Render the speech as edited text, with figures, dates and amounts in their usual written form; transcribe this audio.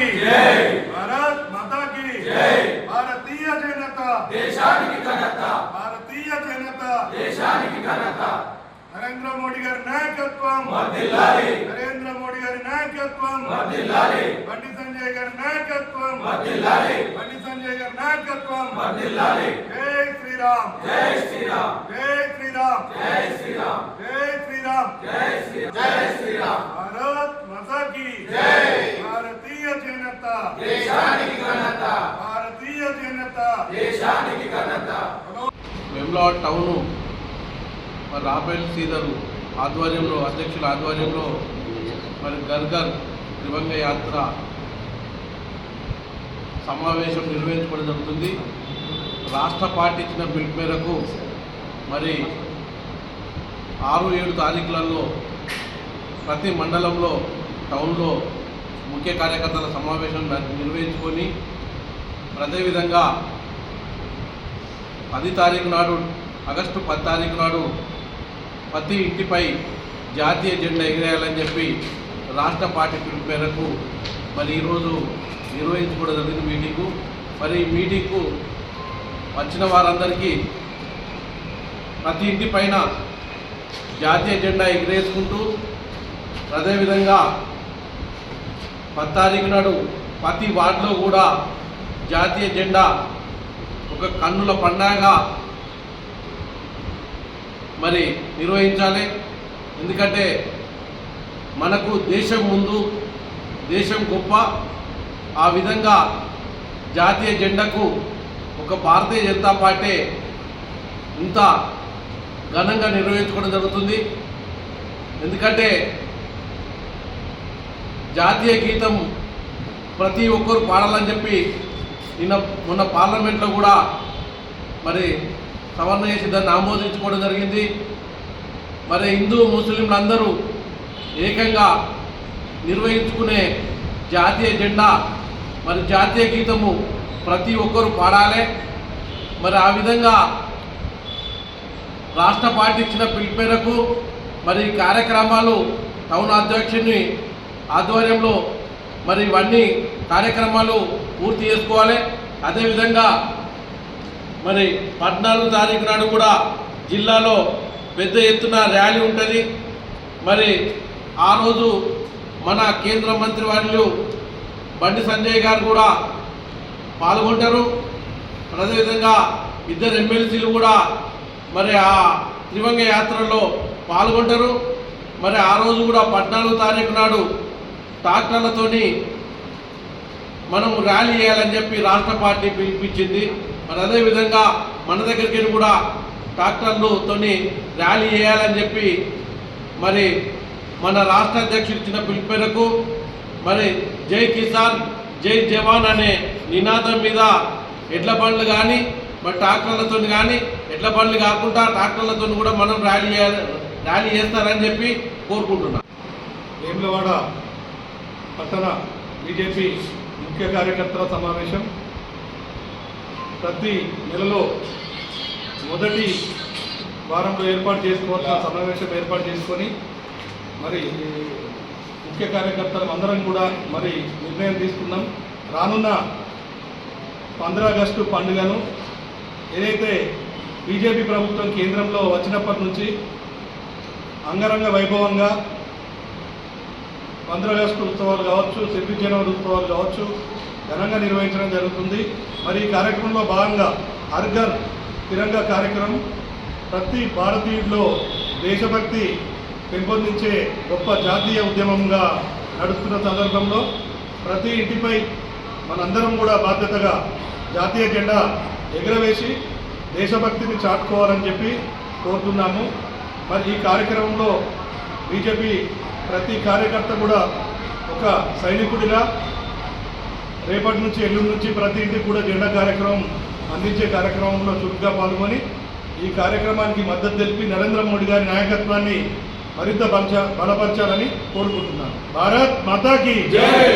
की जय, भारत माता की जय, भारतीय जनता देशानिकी ఘనత, भारतीय जनता देशानिकी ఘనత। नरेंद्र मोदी गारी नायकत्वं वर्धिल्लाली, नरेंद्र मोदी गारी नायकत्वं वर्धिल्लाली, बंडी संजय गारी नायकत्वं वर्धिल्लाली, बंडी संजय गारी नायकत्वं वर्धिल्लाली। जय श्री राम, जय श्री राम, जय श्री राम, जय श्री राम, जय श्री राम, जय श्री राम, जय श्री राम। भारत माता की जय, भारतीय जनता देशानिकी ఘనత, भारतीय जनता देशानिकी ఘనత। వేములవాడ టౌన్ మరి రాఫెల్ శ్రీధర్ ఆధ్వర్యంలో అధ్యక్షుల ఆధ్వర్యంలో మరి ఘర్ ఘర్ త్రివంగ యాత్ర సమావేశం నిర్వహించుకోవడం జరుగుతుంది। రాష్ట్ర పార్టీ ఇచ్చిన పిలుపు మేరకు మరి 6-7 తారీఖులలో ప్రతి మండలంలో టౌన్లో ముఖ్య కార్యకర్తల సమావేశం నిర్వహించుకొని అదేవిధంగా 10 తారీఖు నాడు ఆగస్టు 10 తారీఖు నాడు ప్రతి ఇంటిపై జాతీయ జెండా ఎగిరేయాలని చెప్పి రాష్ట్ర పార్టీ పిలుపు మేరకు మరి ఈరోజు నిర్వహించుకోవడం జరిగింది మీటింగు। మరి ఈ మీటింగ్కు వచ్చిన వారందరికీ ప్రతి ఇంటి పైన జాతీయ జెండా ఎగిరేసుకుంటూ అదేవిధంగా 10 తారీఖు నాడు ప్రతి వార్డులో కూడా జాతీయ జెండా ఒక కన్నుల పండగగా మరి నిర్వహించాలి। ఎందుకంటే మనకు దేశం ముందు, దేశం గొప్ప, ఆ విధంగా జాతీయ జెండాకు ఒక భారతీయ జనతా పార్టీ ఇంత ఘనంగా నిర్వహించుకోవడం జరుగుతుంది। ఎందుకంటే జాతీయ గీతం ప్రతి ఒక్కరు పాడాలని చెప్పి మొన్న పార్లమెంట్లో కూడా మరి సవరణ చేసి దాన్ని ఆమోదించుకోవడం జరిగింది। మరి హిందూ ముస్లింలు అందరూ ఏకంగా నిర్వహించుకునే జాతీయ జెండా మరి జాతీయ గీతము ప్రతి ఒక్కరు పాడాలి। మరి ఆ విధంగా రాష్ట్ర పార్టీ ఇచ్చిన పిలుపు మేరకు మరి కార్యక్రమాలు టౌన్ అధ్యక్షుని ఆధ్వర్యంలో మరి ఇవన్నీ కార్యక్రమాలు పూర్తి చేసుకోవాలి। అదేవిధంగా మరి 14 తారీఖు నాడు కూడా జిల్లాలో పెద్ద ఎత్తున ర్యాలీ ఉంటుంది। మరి ఆ రోజు మన కేంద్ర మంత్రి వర్యులు బండి సంజయ్ గారు కూడా పాల్గొంటారు। అదేవిధంగా 2 ఎమ్మెల్సీలు కూడా మరి ఆ త్రివంగ యాత్రలో పాల్గొంటారు। మరి ఆ రోజు కూడా 14 తారీఖు నాడు ట్రాక్టర్లతోని మనం ర్యాలీ చేయాలని చెప్పి రాష్ట్ర పార్టీ పిలిపించింది। మరి అదేవిధంగా మన దగ్గరికి కూడా ట్రాక్టర్లతోని ర్యాలీ చేయాలని చెప్పి మరి మన రాష్ట్ర అధ్యక్షుడు ఇచ్చిన పిలుపు మేరకు మరి జై కిసాన్ జై జవాన్ అనే నినాదం మీద ఎడ్ల బండ్లు కానీ మరి ట్రాక్టర్లతో కానీ ఎడ్ల బండ్లు కాకుండా ట్రాక్టర్లతో కూడా మనం ర్యాలీ చేస్తారని చెప్పి కోరుకుంటున్నాం। వేములవాడ పట్టణ బీజేపీ ముఖ్య కార్యకర్తల సమావేశం ప్రతి నెలలో మొదటి వారంలో ఏర్పాటు చేసుకోవాల్సిన సమావేశం ఏర్పాటు చేసుకొని మరి ముఖ్య కార్యకర్తలు అందరం కూడా మరి నిర్ణయం తీసుకున్నాం। రానున్న 15 ఆగస్టు పండుగను ఏదైతే బీజేపీ ప్రభుత్వం కేంద్రంలో వచ్చినప్పటి నుంచి అంగరంగ వైభవంగా 15 ఆగస్టు ఉత్సవాలు కావచ్చు, 26 జనవరి ఉత్సవాలు కావచ్చు ఘనంగా నిర్వహించడం జరుగుతుంది। మరి ఈ కార్యక్రమంలో భాగంగా హర్ ఘర్ తిరంగా కార్యక్రమం ప్రతి భారతీయుడిలో దేశభక్తి పెంపొందించే గొప్ప జాతీయ ఉద్యమంగా నడుస్తున్న సందర్భంలో ప్రతి ఇంటిపై మనందరం కూడా బాధ్యతగా జాతీయ జెండా ఎగురవేసి దేశభక్తిని చాటుకోవాలని చెప్పి కోరుతున్నాము। మరి ఈ కార్యక్రమంలో బీజేపీ ప్రతి కార్యకర్త కూడా ఒక సైనికుడిగా రేపటి నుంచి ఎల్లుండి నుంచి ప్రతి ఇంటికి కూడా జెండా కార్యక్రమం అందించే కార్యక్రమంలో చురుగ్గా పాల్గొని ఈ కార్యక్రమానికి మద్దతు తెలిపి నరేంద్ర మోడీ గారి నాయకత్వాన్ని మరింత బలపరచాలని కోరుకుంటున్నాను। భారత్ మాతా కీ జై।